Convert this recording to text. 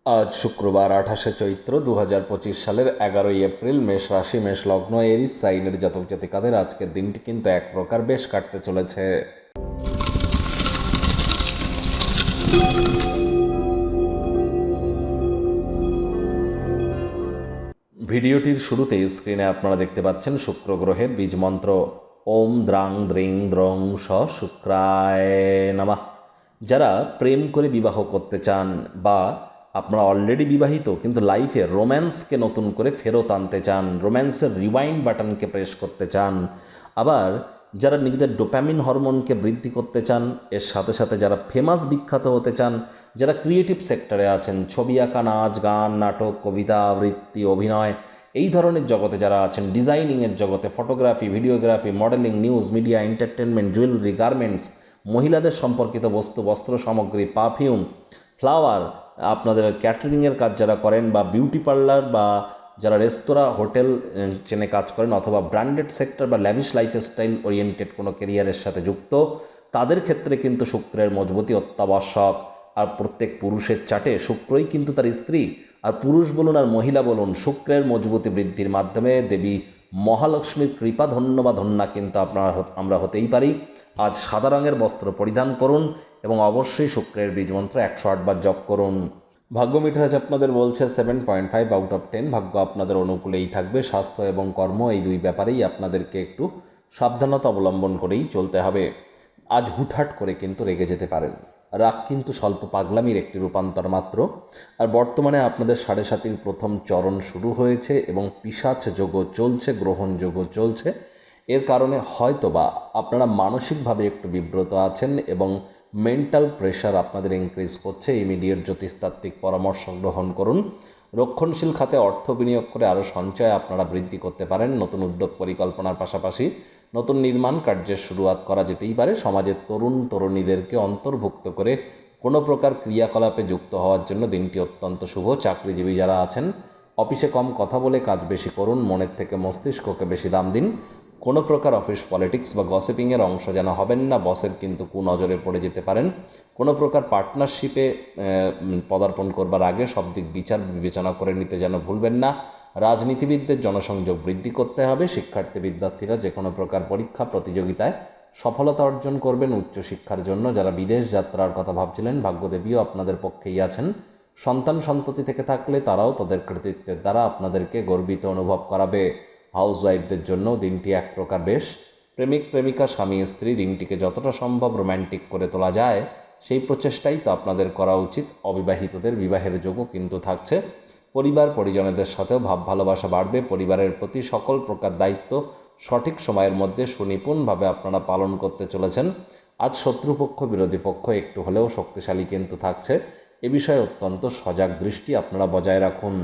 আজ শুক্রবার 28শে চৈত্র 2025 সালের 11ই এপ্রিল। মেষ রাশি, মেষ লগ্ন, এরিস সাইনের জাতক জাতিকাদের আজকের দিনটি কিন্তু এক প্রকার বেশ কাটতে চলেছে। ভিডিওটির শুরুতে স্ক্রিনে আপনারা দেখতে পাচ্ছেন শুক্র গ্রহের বীজ মন্ত্র ওম দ্রাং দ্রিং দ্রং স শুক্রায় নমঃ। যারা প্রেম করে বিবাহ করতে চান বা আপনারা অলরেডি বিবাহিত কিন্তু লাইফে রোম্যান্সকে নতুন করে ফেরত আনতে চান, রোম্যান্সের রিওয়াইন্ড বাটনকে প্রেস করতে চান, আবার যারা নিজেদের ডোপামিন হরমোনকে বৃদ্ধি করতে চান, এর সাথে সাথে যারা ফেমাস বিখ্যাত হতে চান, যারা ক্রিয়েটিভ সেক্টরে আছেন, ছবি আঁকা, নাচ গান, নাটক, কবিতা আবৃত্তি, অভিনয়, এই ধরনের জগতে যারা আছেন, ডিজাইনিংয়ের জগতে, photography, videography, modelling, news media, entertainment, jewellery, garments, মহিলাদের সম্পর্কিত বস্তু, বস্ত্র সামগ্রী, পারফিউম, ফ্লাওয়ার, আপনাদের ক্যাটারিংয়ের কাজ যারা করেন বা বিউটি পার্লার বা যারা রেস্তোরাঁ হোটেল চেনে কাজ করেন অথবা ব্র্যান্ডেড সেক্টর বা ল্যাভিশ লাইফস্টাইল ওরিয়েন্টেড কোনো কেরিয়ারের সাথে যুক্ত, তাদের ক্ষেত্রে কিন্তু শুক্রের মজবুতি অত্যাবশ্যক। আর প্রত্যেক পুরুষের চাটে শুক্রই কিন্তু তার স্ত্রী। আর পুরুষ বলুন আর মহিলা বলুন, শুক্রের মজবুতি বৃদ্ধির মাধ্যমে দেবী মহালক্ষ্মীর কৃপা ধন্য বা ধন্যা কিন্তু আমরা হতেই পারি। আজ সাদা রঙের বস্ত্র পরিধান করুন এবং অবশ্যই শুক্রের বীজমন্ত্র 108 বার জপ করুন। ভাগ্য মিঠারাজ আপনাদের বলছে 7.5 আউট অফ 10। ভাগ্য আপনাদের অনুকূলেই থাকবে। স্বাস্থ্য এবং কর্ম এই দুই ব্যাপারেই আপনাদেরকে একটু সাবধানতা অবলম্বন করেই চলতে হবে। আজ হুটহাট করে কিন্তু রেগে যেতে পারেন। রাগ কিন্তু স্বল্প পাগলামির একটি রূপান্তর মাত্র। আর বর্তমানে আপনাদের 7.5 প্রথম চরণ শুরু হয়েছে এবং পিশাচ যোগও চলছে, গ্রহণ যোগও চলছে। এর কারণে হয়তোবা আপনারা মানসিকভাবে একটু বিব্রত আছেন এবং মেন্টাল প্রেশার আপনাদের ইনক্রিজ করছে। ইমিডিয়েট জ্যোতিষতাত্ত্বিক পরামর্শ গ্রহণ করুন। রক্ষণশীল খাতে অর্থ বিনিয়োগ করে আরও সঞ্চয় আপনারা বৃদ্ধি করতে পারেন। নতুন উদ্যোগ পরিকল্পনার পাশাপাশি নতুন নির্মাণ কার্যের শুরুয়াত করা যেতেই পারে। সমাজের তরুণ তরুণীদেরকে অন্তর্ভুক্ত করে কোনো প্রকার ক্রিয়াকলাপে যুক্ত হওয়ার জন্য দিনটি অত্যন্ত শুভ। চাকরিজীবী যারা আছেন, অফিসে কম কথা বলে কাজ বেশি করুন। মনের থেকে মস্তিষ্ককে বেশি দাম দিন। কোনো প্রকার অফিস পলিটিক্স বা গসিপিংয়ের অংশ যেন হবেন না। বসের কিন্তু কুনজরে পড়ে যেতে পারেন। কোনো প্রকার পার্টনারশিপে পদার্পণ করবার আগে সব দিক বিচার বিবেচনা করে নিতে যেন ভুলবেন না। রাজনীতিবিদদের জনসংযোগ বৃদ্ধি করতে হবে। শিক্ষার্থী বিদ্যার্থীরা যে কোনো প্রকার পরীক্ষা প্রতিযোগিতায় সফলতা অর্জন করবেন। উচ্চশিক্ষার জন্য যারা বিদেশ যাত্রার কথা ভাবছিলেন, ভাগ্যদেবীও আপনাদের পক্ষেই আছেন। সন্তান সন্ততি থেকে থাকলে তারাও তাদের কৃতিত্বের দ্বারা আপনাদেরকে গর্বিত অনুভব করাবে। হাউসওয়াইফদের জন্য দিনটি এক প্রকার বেশ। প্রেমিক প্রেমিকা, স্বামী স্ত্রী দিনটিকে যতটা সম্ভব রোম্যান্টিক করে তোলা যায় সেই প্রচেষ্টাই তো আপনাদের করা উচিত। অবিবাহিতদের বিবাহের যোগও কিন্তু থাকছে। পরিবার পরিজনদের সাথেও ভাব ভালোবাসা বাড়বে। পরিবারের প্রতি সকল প্রকার দায়িত্ব সঠিক সময়ের মধ্যে সুনিপুণভাবে আপনারা পালন করতে চলেছেন। আজ শত্রুপক্ষ বিরোধী পক্ষ একটু হলেও শক্তিশালী কিন্তু থাকছে। এ বিষয়ে অত্যন্ত সজাগ দৃষ্টি আপনারা বজায় রাখুন।